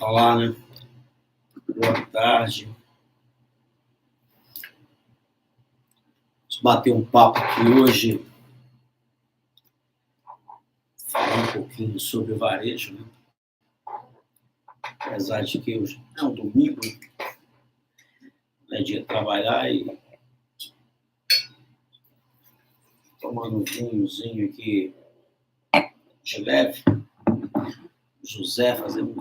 Olá, né? Boa tarde. Vamos bater um papo aqui hoje, falar um pouquinho sobre o varejo, né? Apesar de que hoje é um domingo, é dia de trabalhar e tomando um vinhozinho aqui de leve. José fazendo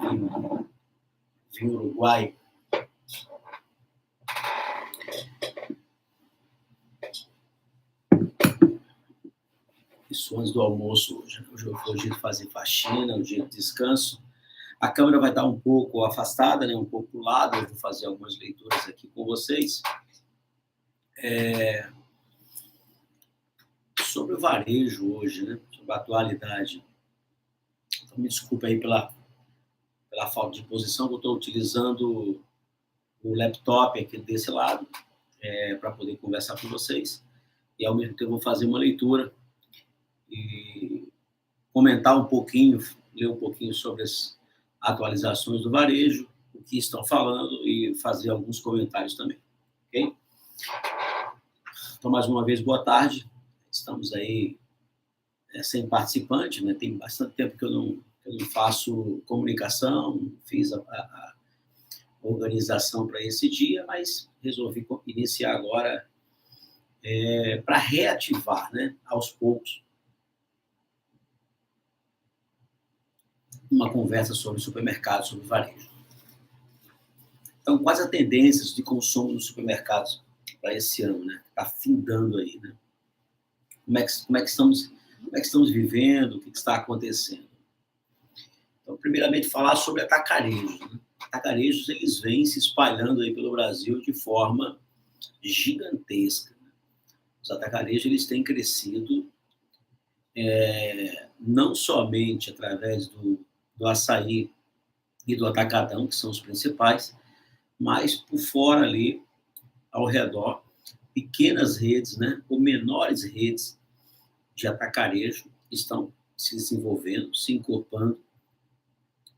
vinho uruguai. Isso antes do almoço hoje. Hoje foi o dia de fazer faxina, o dia de descanso. A câmera vai estar um pouco afastada, né? Um pouco do lado. Eu vou fazer algumas leituras aqui com vocês. Sobre o varejo hoje, né? Sobre a atualidade. Então, me desculpe aí pela falta de posição, que eu estou utilizando o laptop aqui desse lado para poder conversar com vocês. E, ao mesmo tempo, eu vou fazer uma leitura e comentar um pouquinho, ler um pouquinho sobre as atualizações do varejo, o que estão falando e fazer alguns comentários também. Ok? Então, mais uma vez, boa tarde. Estamos aí sem participante, né? Tem bastante tempo que eu não faço comunicação, fiz a organização para esse dia, mas resolvi iniciar agora para reativar, né, aos poucos, uma conversa sobre supermercados, sobre varejo. Então, quais as tendências de consumo nos supermercados para esse ano, né? Está findando aí, né? Como é que estamos vivendo, o que está acontecendo? Então, primeiramente, falar sobre atacarejos, né? Atacarejos, eles vêm se espalhando aí pelo Brasil de forma gigantesca. Os atacarejos, eles têm crescido não somente através do açaí e do atacadão, que são os principais, mas por fora ali, ao redor, pequenas redes, né, ou menores redes de atacarejo estão se desenvolvendo, se incorporando,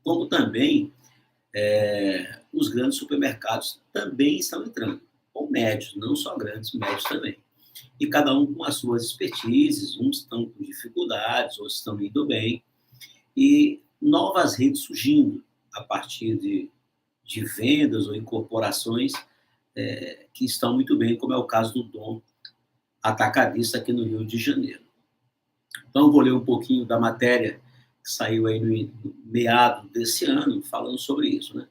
como também os grandes supermercados também estão entrando, ou médios, não só grandes, médios também. E cada um com as suas expertises, uns estão com dificuldades, outros estão indo bem, e novas redes surgindo a partir de vendas ou incorporações que estão muito bem, como é o caso do Dom Atacadista aqui no Rio de Janeiro. Então, vou ler um pouquinho da matéria que saiu aí no meado desse ano, falando sobre isso, né?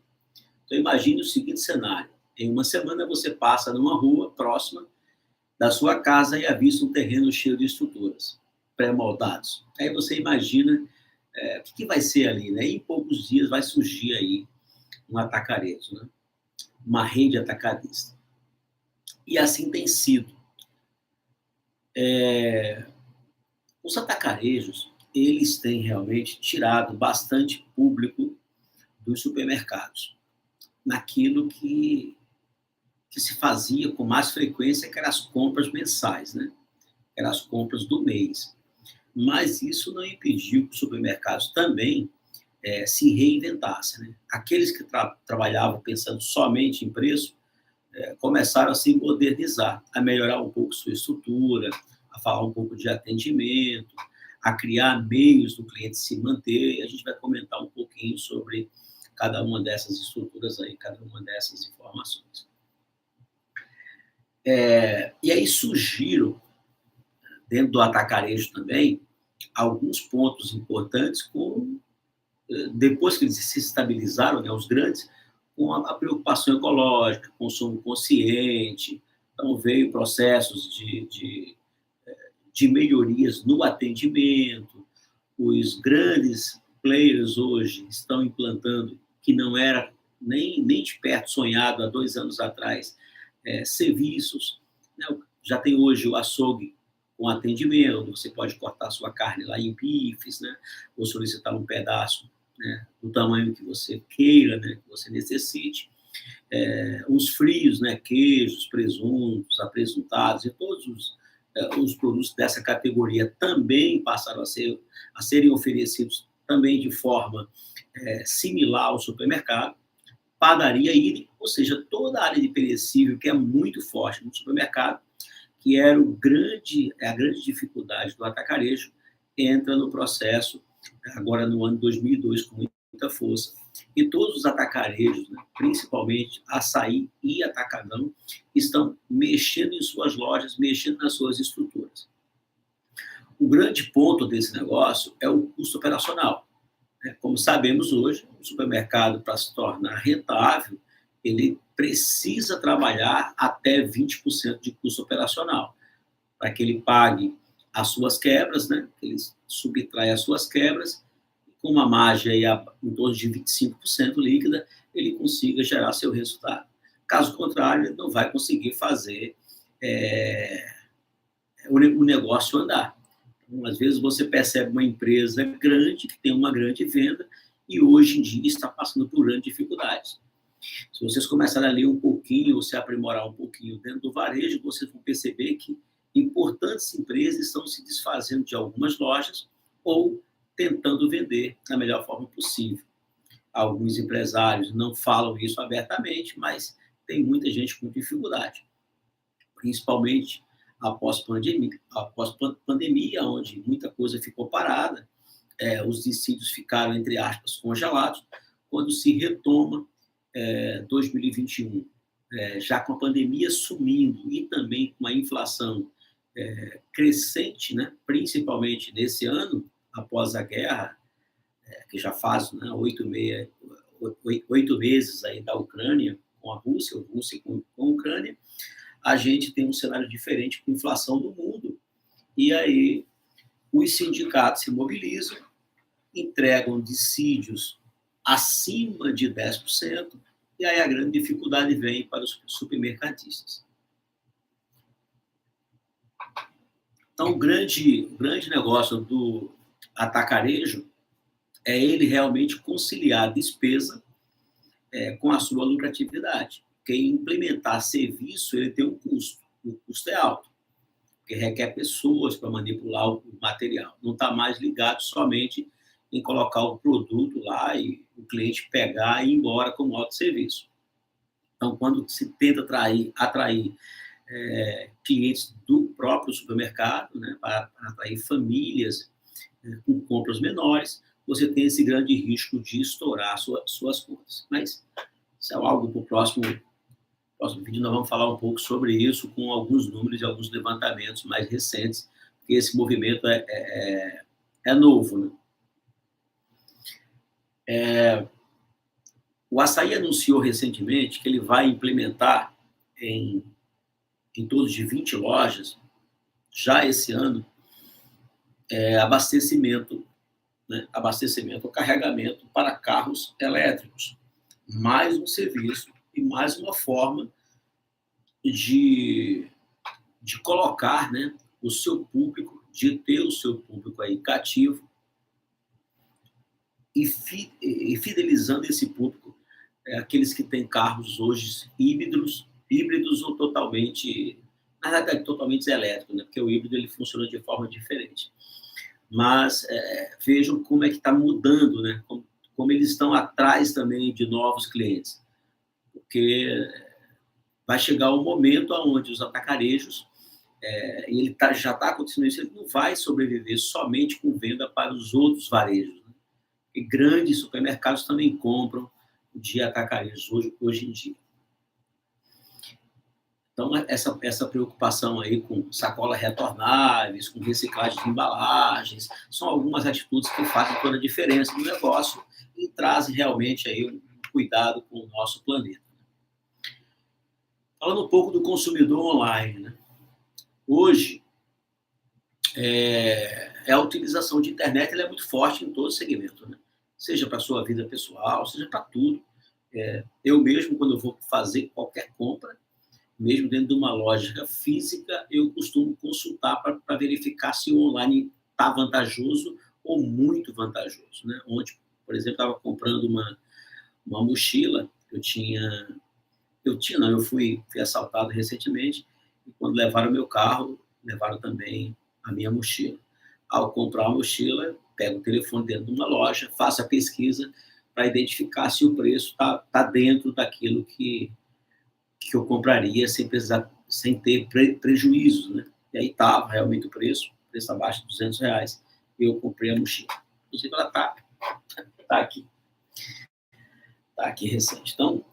Então, imagine o seguinte cenário. Em uma semana, você passa numa rua próxima da sua casa e avista um terreno cheio de estruturas pré-moldados. Aí você imagina o que vai ser ali, né? E em poucos dias vai surgir aí um atacarejo, né? Uma rede atacadista. E assim tem sido. Os atacarejos, eles têm realmente tirado bastante público dos supermercados, naquilo que se fazia com mais frequência, que eram as compras mensais, né? Eram as compras do mês. Mas isso não impediu que os supermercados também se reinventassem, né? Aqueles que trabalhavam pensando somente em preço começaram a se modernizar, a melhorar um pouco sua estrutura, a falar um pouco de atendimento, a criar meios do cliente se manter, e a gente vai comentar um pouquinho sobre cada uma dessas estruturas aí, cada uma dessas informações. E aí surgiram, dentro do atacarejo também, alguns pontos importantes, como depois que eles se estabilizaram, né, os grandes, com a preocupação ecológica, consumo consciente, então veio processos de melhorias no atendimento, os grandes players hoje estão implantando, que não era nem de perto sonhado há 2 anos atrás, serviços, né? Já tem hoje o açougue com atendimento, você pode cortar sua carne lá em bifes, né? Ou solicitar um pedaço, né, do tamanho que você queira, né, que você necessite. Os frios, né, queijos, presuntos, apresuntados e todos os produtos dessa categoria também passaram a serem oferecidos também de forma similar ao supermercado, padaria, idem, ou seja, toda a área de perecível que é muito forte no supermercado, que era a grande dificuldade do atacarejo, entra no processo, agora no ano 2002, com muita força. E todos os atacarejos, né, principalmente Açaí e Atacadão, estão mexendo em suas lojas, mexendo nas suas estruturas. O grande ponto desse negócio é o custo operacional. Como sabemos hoje, o supermercado, para se tornar rentável, ele precisa trabalhar até 20% de custo operacional, para que ele pague as suas quebras, né? Ele subtrai as suas quebras, com uma margem aí em torno de 25% líquida, ele consiga gerar seu resultado. Caso contrário, ele não vai conseguir fazer o negócio andar. Então, às vezes você percebe uma empresa grande, que tem uma grande venda, e hoje em dia está passando por grandes dificuldades. Se vocês começarem a ler um pouquinho, ou se aprimorar um pouquinho dentro do varejo, vocês vão perceber que importantes empresas estão se desfazendo de algumas lojas ou tentando vender da melhor forma possível. Alguns empresários não falam isso abertamente, mas tem muita gente com dificuldade, principalmente após pandemia, onde muita coisa ficou parada, os dissídios ficaram, entre aspas, congelados. Quando se retoma 2021, já com a pandemia sumindo e também com a inflação crescente, né, principalmente nesse ano, após a guerra, que já faz, né, 8 meses aí da Ucrânia com a Rússia com a Ucrânia, a gente tem um cenário diferente com inflação no mundo. E aí os sindicatos se mobilizam, entregam dissídios acima de 10%, e aí a grande dificuldade vem para os supermercadistas. Então, o grande negócio do atacarejo é ele realmente conciliar a despesa com a sua lucratividade. Porque implementar serviço, ele tem um custo. O custo é alto, porque requer pessoas para manipular o material. Não está mais ligado somente em colocar o produto lá e o cliente pegar e ir embora como autosserviço. Então, quando se tenta atrair clientes do próprio supermercado, né, para atrair famílias com compras menores, você tem esse grande risco de estourar suas contas. Mas isso é algo para o próximo vídeo, nós vamos falar um pouco sobre isso, com alguns números e alguns levantamentos mais recentes, porque esse movimento é novo. Né? O Açaí anunciou recentemente que ele vai implementar em torno de 20 lojas, já esse ano, abastecimento ou carregamento para carros elétricos. Mais um serviço e mais uma forma de colocar, né, o seu público, de ter o seu público aí cativo e fidelizando esse público, aqueles que têm carros hoje híbridos ou totalmente, na verdade, totalmente elétricos, né, porque o híbrido ele funciona de forma diferente. Mas vejam como é que está mudando, né, como eles estão atrás também de novos clientes, porque vai chegar um momento onde os atacarejos, e ele já está acontecendo isso, ele não vai sobreviver somente com venda para os outros varejos. Né? E grandes supermercados também compram de atacarejos hoje em dia. Então, essa preocupação aí com sacolas retornáveis, com reciclagem de embalagens, são algumas atitudes que fazem toda a diferença no negócio e trazem realmente aí um cuidado com o nosso planeta. Falando um pouco do consumidor online, né? Hoje, a utilização de internet ela é muito forte em todo segmento, né? Seja para a sua vida pessoal, seja para tudo. Eu mesmo, quando eu vou fazer qualquer compra, mesmo dentro de uma loja física, eu costumo consultar para verificar se o online está vantajoso ou muito vantajoso. Né? Ontem, por exemplo, estava comprando uma mochila, eu fui assaltado recentemente, e quando levaram o meu carro, levaram também a minha mochila. Ao comprar a mochila, pego o telefone dentro de uma loja, faço a pesquisa para identificar se o preço está dentro daquilo que eu compraria sem precisar, sem ter prejuízo, né? E aí estava realmente o preço abaixo de R$ 200, e eu comprei a mochila. Inclusive, ela aqui, está aqui recente. Então,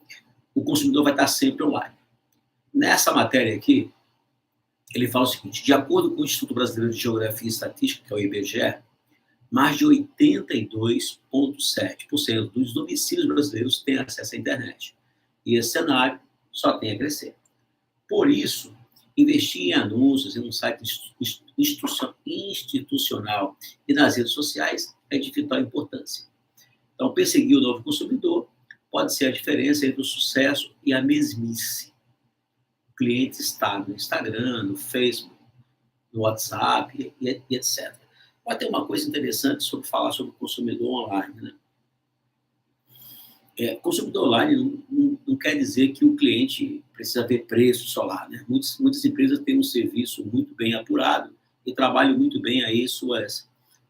o consumidor vai estar sempre online. Nessa matéria aqui, ele fala o seguinte: de acordo com o Instituto Brasileiro de Geografia e Estatística, que é o IBGE, mais de 82,7% dos domicílios brasileiros têm acesso à internet. E esse cenário só tem a crescer. Por isso, investir em anúncios em um site institucional e nas redes sociais é de vital importância. Então, perseguir o novo consumidor pode ser a diferença entre o sucesso e a mesmice. O cliente está no Instagram, no Facebook, no WhatsApp e etc. Mas tem uma coisa interessante sobre falar sobre o consumidor online, né? Consumidor online não quer dizer que o cliente precisa ver preço só lá, né? Muitas empresas têm um serviço muito bem apurado e trabalham muito bem aí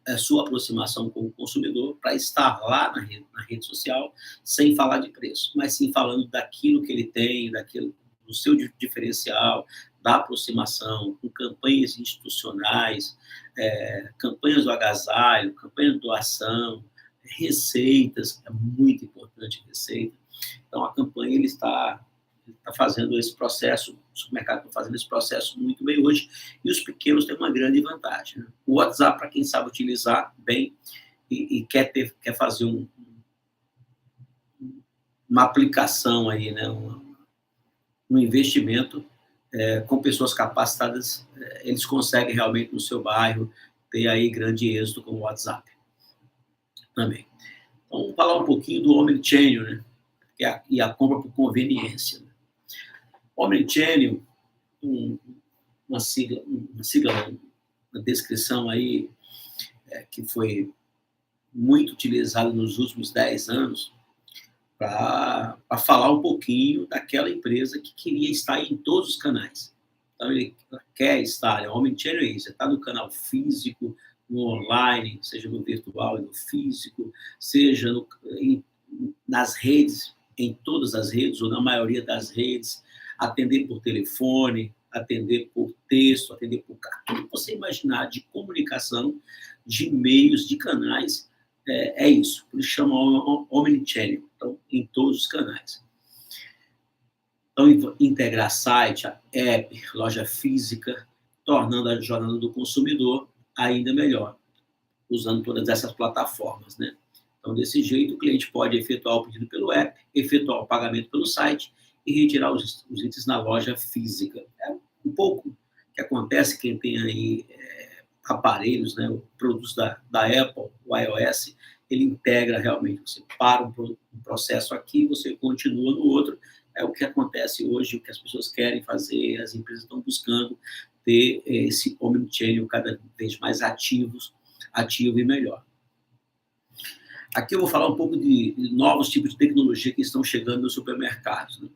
a sua aproximação com o consumidor para estar lá na rede social sem falar de preço, mas sim falando daquilo que ele tem, do seu diferencial, da aproximação, com campanhas institucionais, campanhas do agasalho, campanhas de doação, receitas, é muito importante receita. Então, a campanha ele está fazendo esse processo, o supermercado está fazendo esse processo muito bem hoje, e os pequenos têm uma grande vantagem, né? O WhatsApp, para quem sabe utilizar bem e quer fazer uma aplicação aí, né? Um investimento com pessoas capacitadas, eles conseguem realmente no seu bairro ter aí grande êxito com o WhatsApp também. Então, vamos falar um pouquinho do Omnichannel, né? E a compra por conveniência. Omnichannel, uma sigla, uma descrição aí que foi muito utilizada nos últimos 10 anos para falar um pouquinho daquela empresa que queria estar em todos os canais. Então, ele quer estar, Omnichannel é isso, está no canal físico, no online, seja no virtual e no físico, seja nas redes, em todas as redes, ou na maioria das redes, atender por telefone, atender por texto, atender por cartão, tudo que você imaginar de comunicação, de meios, de canais, é isso. Por isso chama Omnichannel, então, em todos os canais. Então, integrar site, app, loja física, tornando a jornada do consumidor ainda melhor, usando todas essas plataformas, né? Então, desse jeito, o cliente pode efetuar o pedido pelo app, efetuar o pagamento pelo site e retirar os itens na loja física. É um pouco que acontece quem tem aí aparelhos, né, produtos da Apple, o iOS, ele integra realmente, você para um processo aqui, você continua no outro, é o que acontece hoje, o que as pessoas querem fazer, as empresas estão buscando ter esse omnichannel cada vez mais ativo e melhor. Aqui eu vou falar um pouco de novos tipos de tecnologia que estão chegando nos supermercados, né?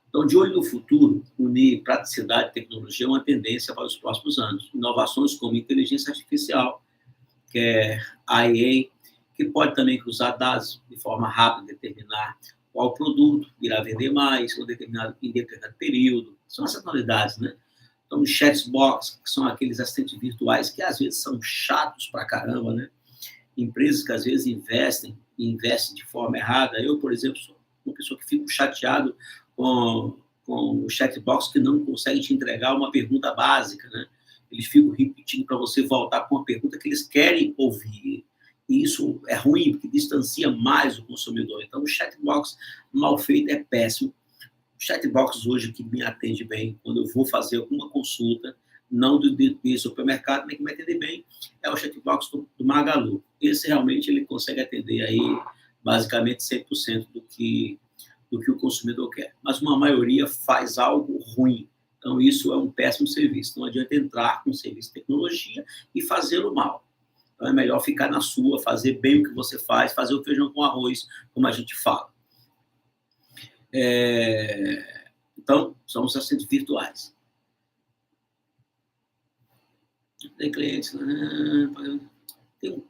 Então, de olho no futuro, unir praticidade e tecnologia é uma tendência para os próximos anos. Inovações como inteligência artificial, que é a IA, que pode também cruzar dados de forma rápida, determinar qual produto irá vender mais ou em determinado período. São essas novidades, né? Então, os chatbots, que são aqueles assistentes virtuais que às vezes são chatos pra caramba, né? Empresas que às vezes investem de forma errada. Eu, por exemplo, sou uma pessoa que fico chateado com o chatbox que não consegue te entregar uma pergunta básica, né? Eles ficam repetindo para você voltar com uma pergunta que eles querem ouvir. E isso é ruim, porque distancia mais o consumidor. Então, o chatbox mal feito é péssimo. O chatbox hoje que me atende bem, quando eu vou fazer alguma consulta, não de supermercado, nem que me atender bem, é o chatbox do Magalu. Esse realmente ele consegue atender aí basicamente 100% do que o consumidor quer. Mas uma maioria faz algo ruim. Então, isso é um péssimo serviço. Não adianta entrar com um serviço de tecnologia e fazê-lo mal. Então, é melhor ficar na sua, fazer bem o que você faz, fazer o feijão com arroz, como a gente fala. Então, são os assistentes virtuais. Tem clientes, tem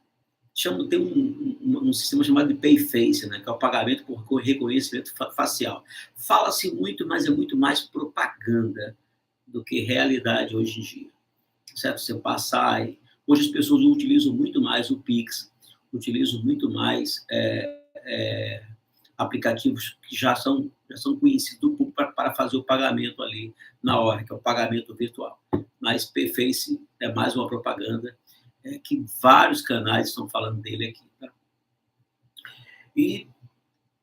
tem um sistema chamado de Payface, né, que é o pagamento por reconhecimento facial. Fala-se muito, mas é muito mais propaganda do que realidade hoje em dia. Certo? Você passar. Hoje as pessoas utilizam muito mais o Pix, utilizam muito mais aplicativos que já são conhecidos do público para fazer o pagamento ali na hora, que é o pagamento virtual. Mas Payface é mais uma propaganda que vários canais estão falando dele aqui. Tá? E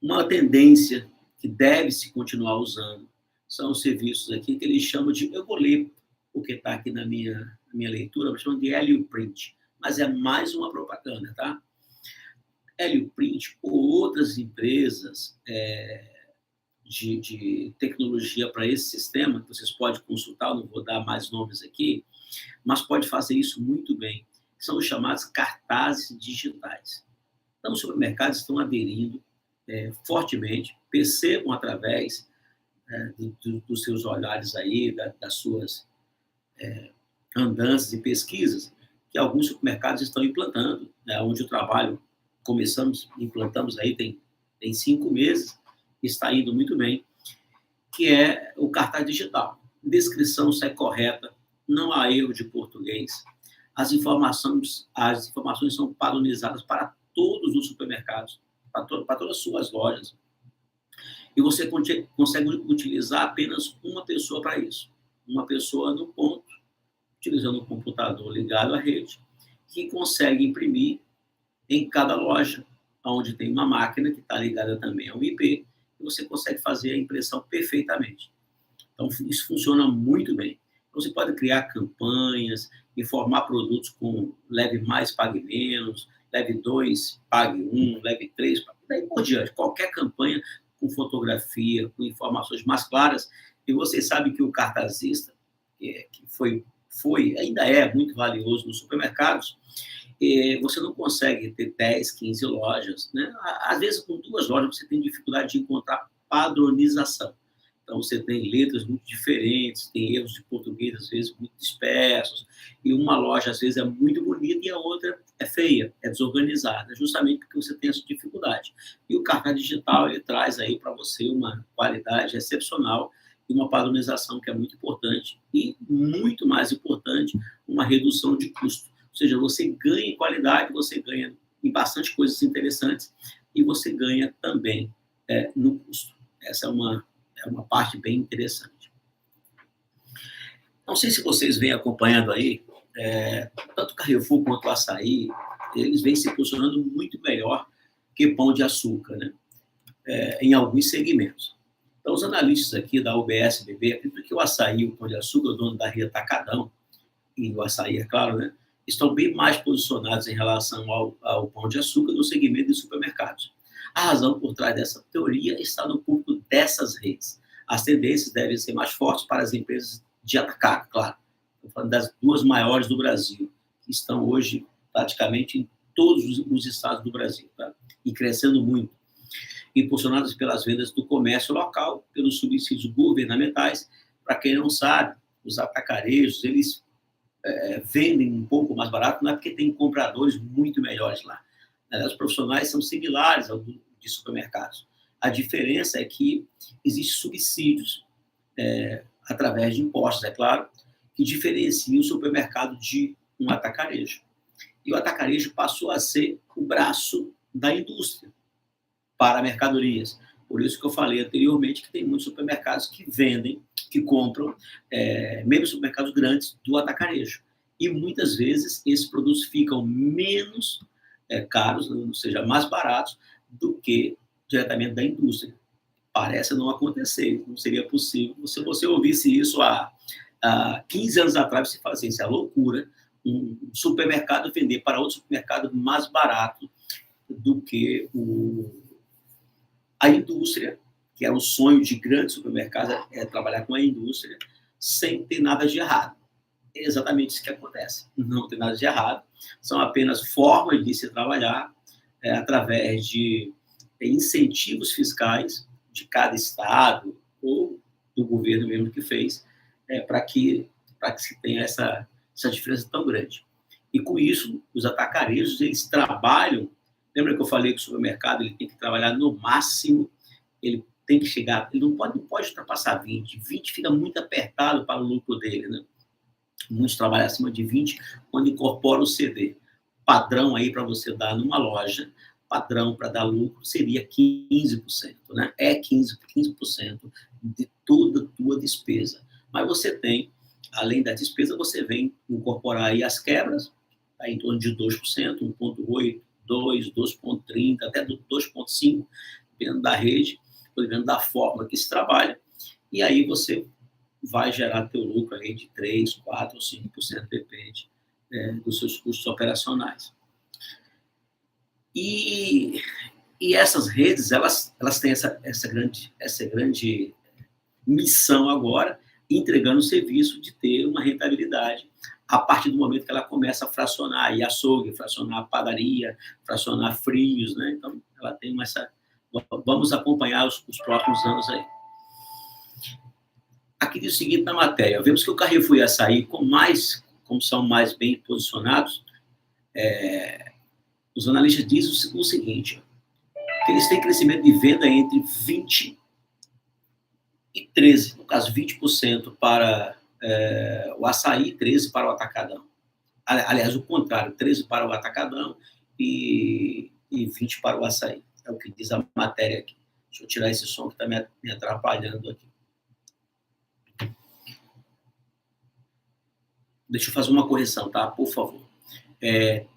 uma tendência que deve-se continuar usando são os serviços aqui que eles chamam de, eu vou ler o que está aqui na minha leitura, eles chamam de Helio Print, mas é mais uma propaganda, tá? Helio Print ou outras empresas de tecnologia para esse sistema, que vocês podem consultar, não vou dar mais nomes aqui, mas pode fazer isso muito bem. São os chamados cartazes digitais. Então, os supermercados estão aderindo fortemente, percebam através dos seus olhares aí, das suas andanças e pesquisas, que alguns supermercados estão implantando, onde eu trabalho, implantamos aí tem 5 meses, está indo muito bem, que é o cartaz digital. Descrição sai correta, não há erro de português, as informações são padronizadas para todos os supermercados, para todas as suas lojas, e você consegue utilizar apenas uma pessoa para isso. Uma pessoa no ponto, utilizando o computador ligado à rede, que consegue imprimir em cada loja, onde tem uma máquina que está ligada também ao IP, e você consegue fazer a impressão perfeitamente. Então, isso funciona muito bem. Então, você pode criar campanhas, informar produtos com leve mais, pague menos, leve 2, pague 1, leve 3, daí por diante. Qualquer campanha com fotografia, com informações mais claras. E vocês sabem que o cartazista, que ainda é muito valioso nos supermercados, você não consegue ter 10, 15 lojas. Né? Às vezes, com 2 lojas, você tem dificuldade de encontrar padronização. Então, você tem letras muito diferentes, tem erros de português, às vezes, muito dispersos, e uma loja, às vezes, é muito bonita e a outra é feia, é desorganizada, justamente porque você tem essa dificuldade. E o cartaz digital, ele traz aí para você uma qualidade excepcional e uma padronização que é muito importante, e, muito mais importante, uma redução de custo. Ou seja, você ganha em qualidade, você ganha em bastante coisas interessantes, e você ganha também no custo. Essa é uma parte bem interessante. Não sei se vocês vêm acompanhando aí, tanto o Carrefour quanto o Açaí, eles vêm se posicionando muito melhor que Pão de Açúcar, né? Em alguns segmentos. Então, os analistas aqui da UBS-BB acreditam que o Açaí e o Pão de Açúcar, o dono da Rede Atacadão, e o Açaí, é claro, né? Estão bem mais posicionados em relação ao Pão de Açúcar no segmento de supermercados. A razão por trás dessa teoria está no público dessas redes. As tendências devem ser mais fortes para as empresas de atacado, claro. Estou falando das 2 maiores do Brasil, que estão hoje praticamente em todos os estados do Brasil, tá? E crescendo muito. Impulsionadas pelas vendas do comércio local, pelos subsídios governamentais. Para quem não sabe, os atacarejos, eles vendem um pouco mais barato, não é porque tem compradores muito melhores lá. Os profissionais são similares ao de supermercados. A diferença é que existem subsídios, através de impostos, é claro, que diferenciam o supermercado de um atacarejo. E o atacarejo passou a ser o braço da indústria para mercadorias. Por isso que eu falei anteriormente que tem muitos supermercados que vendem, que compram, mesmo supermercados grandes, do atacarejo. E muitas vezes esses produtos ficam menos caros, ou seja, mais baratos, do que diretamente da indústria. Parece não acontecer, não seria possível. Se você ouvisse isso há 15 anos atrás, você fala assim, isso é loucura, um supermercado vender para outro supermercado mais barato do que a indústria, que é o sonho de grandes supermercados, é trabalhar com a indústria sem ter nada de errado. É exatamente isso que acontece. Não tem nada de errado. São apenas formas de se trabalhar através de incentivos fiscais de cada estado ou do governo mesmo que fez, para que se tenha essa diferença tão grande. E com isso, os atacarejos, eles trabalham. Lembra que eu falei que o supermercado ele tem que trabalhar no máximo, ele tem que chegar, ele não pode ultrapassar 20. 20 fica muito apertado para o lucro dele, né? Muitos trabalham acima de 20, quando incorpora o CD. Padrão aí para você dar numa loja, padrão para dar lucro seria 15%, né? É 15% de toda a tua despesa. Mas você tem, além da despesa, você vem incorporar aí as quebras, tá em torno de 2%, 1,8%, 2, 2,30, até 2,5%, dependendo da rede, dependendo da forma que se trabalha, e aí você vai gerar teu lucro aí de 3, 4 ou 5%, depende dos seus custos operacionais. E essas redes, elas têm essa grande missão agora, entregando o serviço de ter uma rentabilidade a partir do momento que ela começa a fracionar, e açougue, fracionar padaria, fracionar frios, né? Então, ela tem essa... Vamos acompanhar os próximos anos aí. Aqui diz o seguinte na matéria: vemos que o Carrefour e Açaí, como são mais bem posicionados, os analistas dizem o seguinte, que eles têm crescimento de venda entre 20 e 13, no caso 20% para o açaí, 13% para o atacadão. Aliás, o contrário, 13% para o atacadão e 20% para o açaí. É o que diz a matéria aqui. Deixa eu tirar esse som que está me atrapalhando aqui. Deixa eu fazer uma correção, tá? Por favor.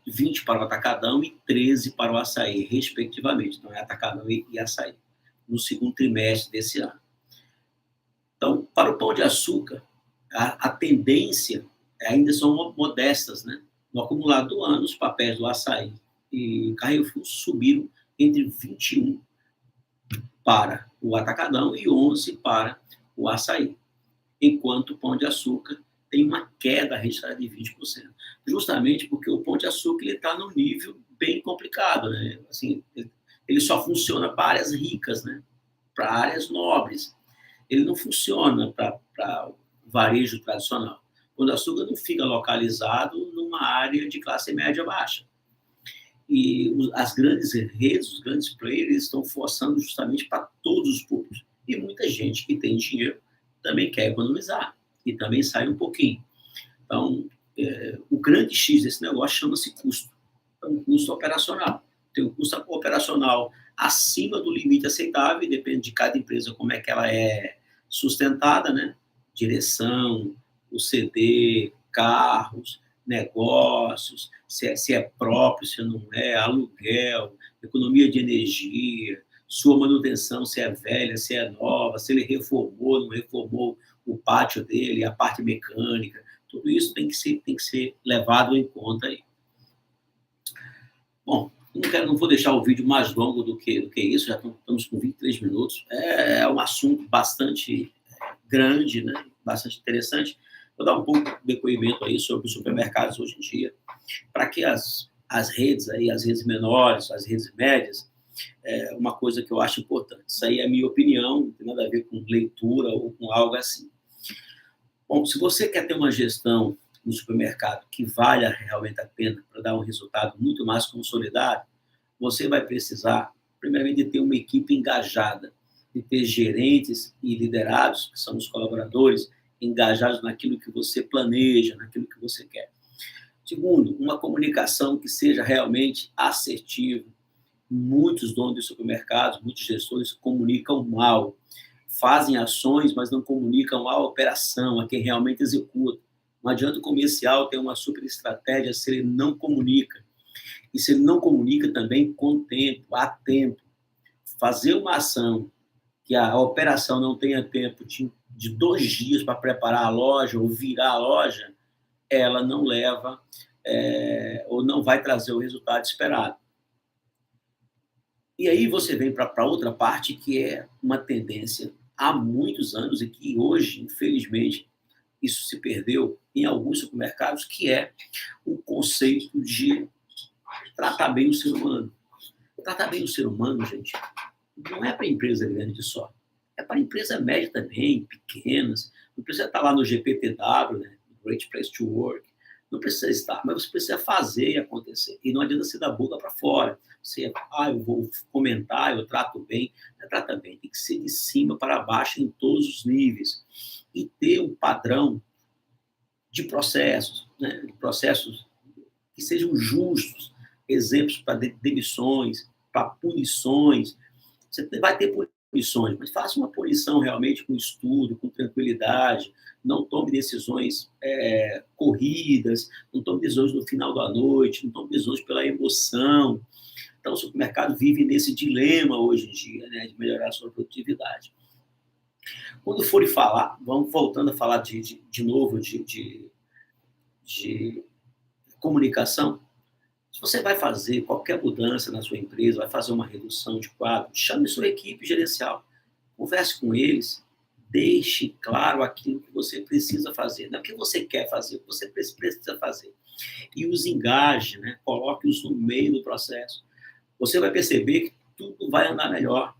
20 para o atacadão e 13 para o açaí, respectivamente. Então, é atacadão e açaí, no segundo trimestre desse ano. Então, para o Pão de Açúcar, a tendência ainda são modestas, né? No acumulado do ano, os papéis do Açaí e Carrefour subiram entre 21 para o Atacadão e 11 para o Açaí, enquanto o Pão de Açúcar tem uma queda registrada de 20%, justamente porque o Pão de Açúcar está num nível bem complicado, né? Assim, ele só funciona para áreas ricas, né? Para áreas nobres. Ele não funciona para varejo tradicional. O Pão de Açúcar não fica localizado numa área de classe média baixa. E as grandes redes, os grandes players, estão forçando justamente para todos os públicos. E muita gente que tem dinheiro também quer economizar e também sai um pouquinho. Então, o grande X desse negócio chama-se custo. É um custo operacional. Tem um custo operacional acima do limite aceitável, e depende de cada empresa como é que ela é sustentada, né? Direção, o CD, carros, negócios, se é próprio, se não é, aluguel, economia de energia, sua manutenção, se é velha, se é nova, se ele reformou, não reformou o pátio dele, a parte mecânica, tudo isso tem que ser levado em conta aí. Bom, não vou deixar o vídeo mais longo do que isso, já estamos com 23 minutos. É um assunto bastante grande, né? Bastante interessante. Vou dar um pouco de depoimento aí sobre os supermercados hoje em dia, para que as redes aí, as redes menores, as redes médias, uma coisa que eu acho importante. Isso aí é a minha opinião, não tem nada a ver com leitura ou com algo assim. Bom, se você quer ter uma gestão no supermercado que valha realmente a pena para dar um resultado muito mais consolidado, você vai precisar, primeiramente, de ter uma equipe engajada, de ter gerentes e liderados, que são os colaboradores, engajados naquilo que você planeja, naquilo que você quer. Segundo, uma comunicação que seja realmente assertiva. Muitos donos de supermercados, muitos gestores comunicam mal, fazem ações, mas não comunicam a operação, a quem realmente executa. Não adianta o comercial ter uma super estratégia se ele não comunica. E se ele não comunica também com tempo, há tempo. Fazer uma ação que a operação não tenha tempo de 2 dias para preparar a loja ou virar a loja, ela não leva ou não vai trazer o resultado esperado. E aí você vem para outra parte, que é uma tendência há muitos anos e que hoje, infelizmente, isso se perdeu em alguns supermercados, que é o conceito de tratar bem o ser humano. Tratar bem o ser humano, gente, não é para empresa grande só. É para empresa média também, pequenas. Não precisa estar lá no GPTW, né? Great Place to Work. Não precisa estar, mas você precisa fazer acontecer. E não adianta ser da boca para fora. Você, eu vou comentar, eu trato bem. Não trata bem, tem que ser de cima para baixo em todos os níveis. E ter um padrão de processos, né? De processos que sejam justos, exemplos para demissões, para punições. Você vai ter punições, mas faça uma punição realmente com estudo, com tranquilidade. Não tome decisões corridas, não tome decisões no final da noite, não tome decisões pela emoção. Então, o supermercado vive nesse dilema hoje em dia, né, de melhorar a sua produtividade. Quando forem falar, vamos voltando a falar de novo de comunicação. Se você vai fazer qualquer mudança na sua empresa, vai fazer uma redução de quadro, chame sua equipe gerencial, converse com eles, deixe claro aquilo que você precisa fazer, não é o que você quer fazer, o que você precisa fazer. E os engaje, né? Coloque-os no meio do processo. Você vai perceber que tudo vai andar melhor,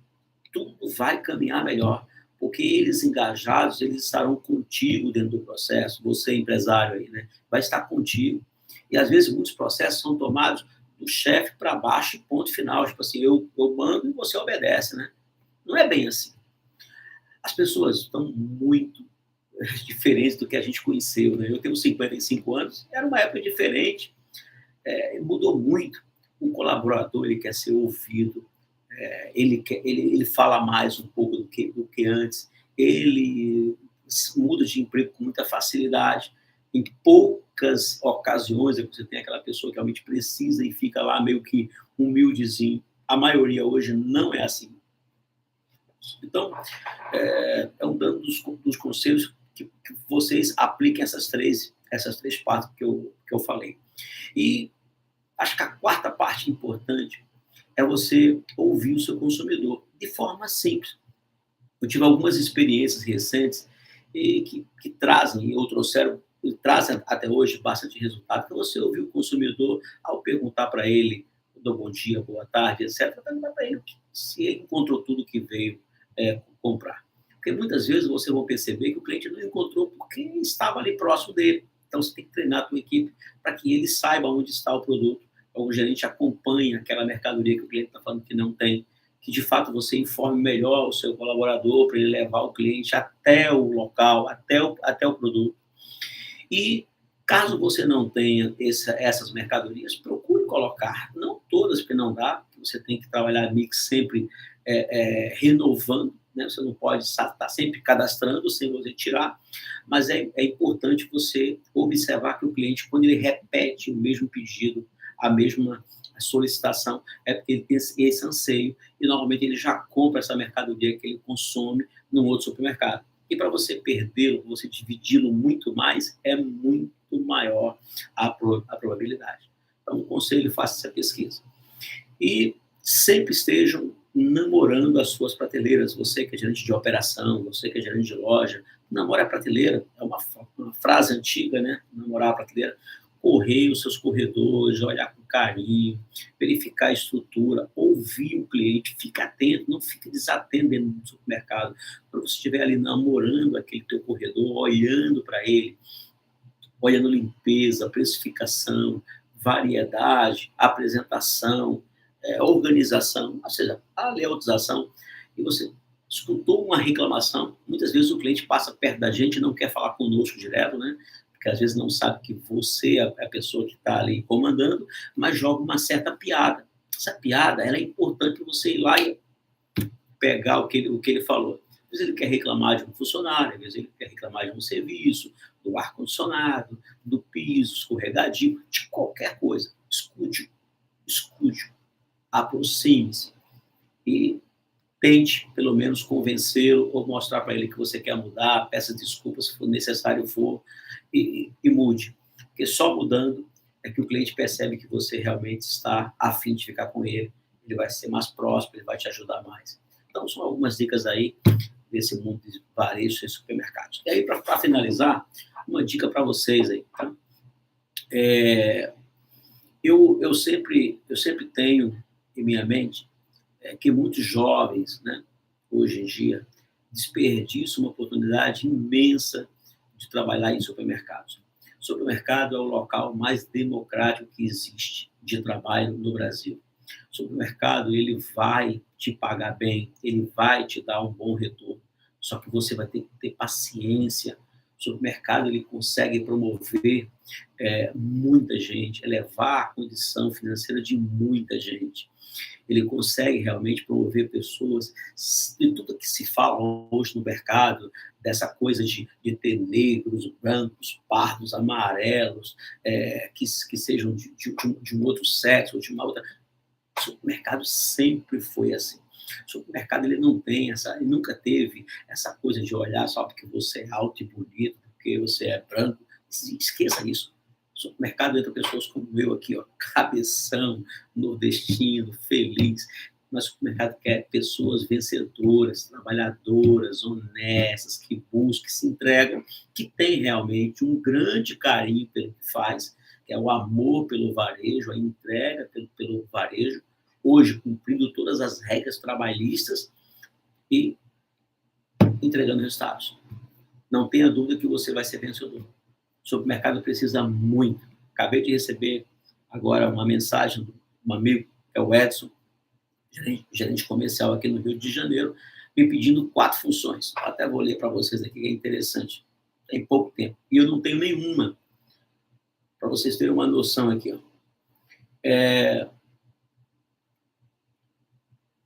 tudo vai caminhar melhor, porque eles engajados, eles estarão contigo dentro do processo, você empresário aí, né? Vai estar contigo. E às vezes muitos processos são tomados do chefe para baixo, ponto final. Tipo assim, eu mando e você obedece, né? Não é bem assim. As pessoas estão muito diferentes do que a gente conheceu, né? Eu tenho 55 anos, era uma época diferente, mudou muito. O colaborador, ele quer ser ouvido, ele fala mais um pouco do que antes, ele muda de emprego com muita facilidade. Em poucas ocasiões você tem aquela pessoa que realmente precisa e fica lá meio que humildezinho. A maioria hoje não é assim. Então, é um dos conselhos que vocês apliquem essas três partes que eu falei. E acho que a quarta parte importante é você ouvir o seu consumidor de forma simples. Eu tive algumas experiências recentes que trazem, ou trouxeram, trazem até hoje bastante resultado, que você ouvir o consumidor ao perguntar para ele, do bom dia, boa tarde, etc., perguntar para ele se ele encontrou tudo que veio comprar. Porque muitas vezes você vai perceber que o cliente não encontrou porque estava ali próximo dele. Então você tem que treinar a tua equipe para que ele saiba onde está o produto, o gerente acompanhe aquela mercadoria que o cliente está falando que não tem, que de fato você informe melhor o seu colaborador para ele levar o cliente até o local, até o produto. E caso você não tenha essas mercadorias, procure colocar, não todas, porque não dá, você tem que trabalhar mix sempre renovando, né? Você não pode estar sempre cadastrando sem você tirar, mas é importante você observar que o cliente, quando ele repete o mesmo pedido, a mesma solicitação, é porque ele tem esse anseio e normalmente ele já compra essa mercadoria que ele consome num outro supermercado. E para você perdê-lo, você dividi-lo muito mais, é muito maior a probabilidade. Então, o conselho, faça essa pesquisa. E sempre estejam namorando as suas prateleiras. Você que é gerente de operação, você que é gerente de loja, namore a prateleira. É uma frase antiga, né? Namorar a prateleira. Correr os seus corredores, olhar com carinho, verificar a estrutura, ouvir o cliente, fica atento, não fique desatento dentro do supermercado. Quando você estiver ali namorando aquele teu corredor, olhando para ele, olhando limpeza, precificação, variedade, apresentação, organização, ou seja, a layoutização, e você escutou uma reclamação, muitas vezes o cliente passa perto da gente e não quer falar conosco direto, né? Porque às vezes não sabe que você é a pessoa que está ali comandando, mas joga uma certa piada. Essa piada, ela é importante para você ir lá e pegar o que ele falou. Às vezes ele quer reclamar de um funcionário, às vezes ele quer reclamar de um serviço, do ar-condicionado, do piso, escorregadio, de qualquer coisa. Escute, aproxime-se e tente, pelo menos, convencê-lo ou mostrar para ele que você quer mudar, peça desculpas se for necessário e mude. Porque só mudando é que o cliente percebe que você realmente está a fim de ficar com ele, ele vai ser mais próximo, ele vai te ajudar mais. Então, são algumas dicas aí desse mundo de varejo e supermercados. E aí, para finalizar, uma dica para vocês aí, tá? Eu sempre tenho em minha mente que muitos jovens, né, hoje em dia, desperdiçam uma oportunidade imensa de trabalhar em supermercados. Supermercado é o local mais democrático que existe de trabalho no Brasil. O supermercado, ele vai te pagar bem, ele vai te dar um bom retorno, só que você vai ter que ter paciência. O supermercado, ele consegue promover muita gente, elevar a condição financeira de muita gente. Ele consegue realmente promover pessoas, de tudo que se fala hoje no mercado, dessa coisa de ter negros, brancos, pardos, amarelos, que sejam de um outro sexo, ou de uma outra. O supermercado sempre foi assim. O supermercado, ele não tem essa, ele nunca teve essa coisa de olhar só porque você é alto e bonito, porque você é branco. Esqueça isso. No supermercado entra pessoas como eu aqui, ó, cabeção, nordestino, feliz. Mas o supermercado quer pessoas vencedoras, trabalhadoras, honestas, que buscam, que se entregam, que têm realmente um grande carinho pelo que faz, que é o amor pelo varejo, a entrega pelo varejo, hoje cumprindo todas as regras trabalhistas e entregando resultados. Não tenha dúvida que você vai ser vencedor. O supermercado precisa muito. Acabei de receber agora uma mensagem de um amigo, que é o Edson, gerente comercial aqui no Rio de Janeiro, me pedindo 4 funções. Eu até vou ler para vocês aqui, que é interessante. Tem pouco tempo. E eu não tenho nenhuma. Para vocês terem uma noção aqui, ó.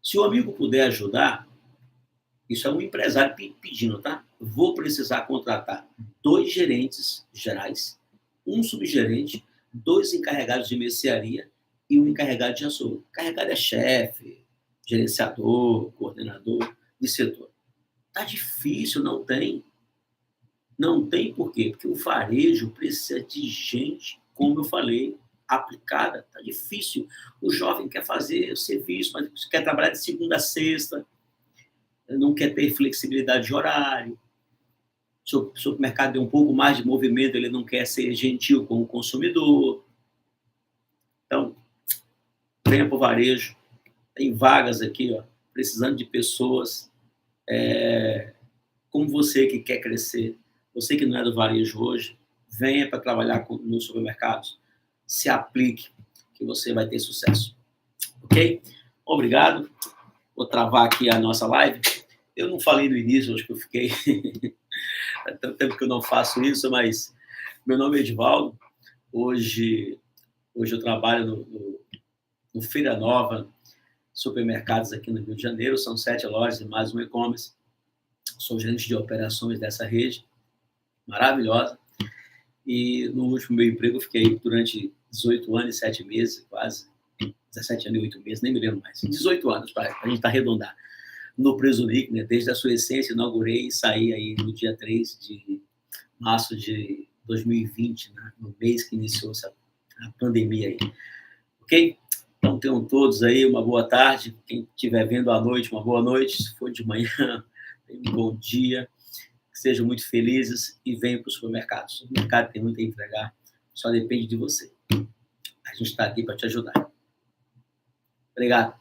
Se o amigo puder ajudar, isso é um empresário pedindo, tá? Vou precisar contratar 2 gerentes gerais, um subgerente, 2 encarregados de mercearia e um encarregado de açougue. Encarregado é chefe, gerenciador, coordenador de setor. Tá difícil, não tem. Não tem por quê? Porque o varejo precisa de gente, como eu falei, aplicada. Tá difícil. O jovem quer fazer o serviço, mas quer trabalhar de segunda a sexta, não quer ter flexibilidade de horário. Se o supermercado tem um pouco mais de movimento, ele não quer ser gentil com o consumidor. Então, venha para o varejo. Tem vagas aqui, ó, precisando de pessoas como você que quer crescer. Você que não é do varejo hoje, venha para trabalhar nos supermercados. Se aplique, que você vai ter sucesso. Ok? Obrigado. Vou travar aqui a nossa live. Eu não falei no início, acho que eu fiquei... Há tanto tempo que eu não faço isso, mas meu nome é Edivaldo. Hoje eu trabalho no Feira Nova, supermercados aqui no Rio de Janeiro. São 7 lojas e mais um e-commerce. Sou gerente de operações dessa rede maravilhosa. E no último meu emprego eu fiquei durante 18 anos e 7 meses, quase. 17 anos e 8 meses, nem me lembro mais. 18 anos, para a gente arredondar. No Presunic, né? Desde a sua essência, inaugurei e saí aí no dia 3 de março de 2020, né? No mês que iniciou a pandemia aí. Ok? Então tenham todos aí uma boa tarde. Quem estiver vendo à noite, uma boa noite. Se for de manhã, um bom dia. Que sejam muito felizes e venham para o supermercado. O supermercado tem muito a entregar, só depende de você. A gente está aqui para te ajudar. Obrigado.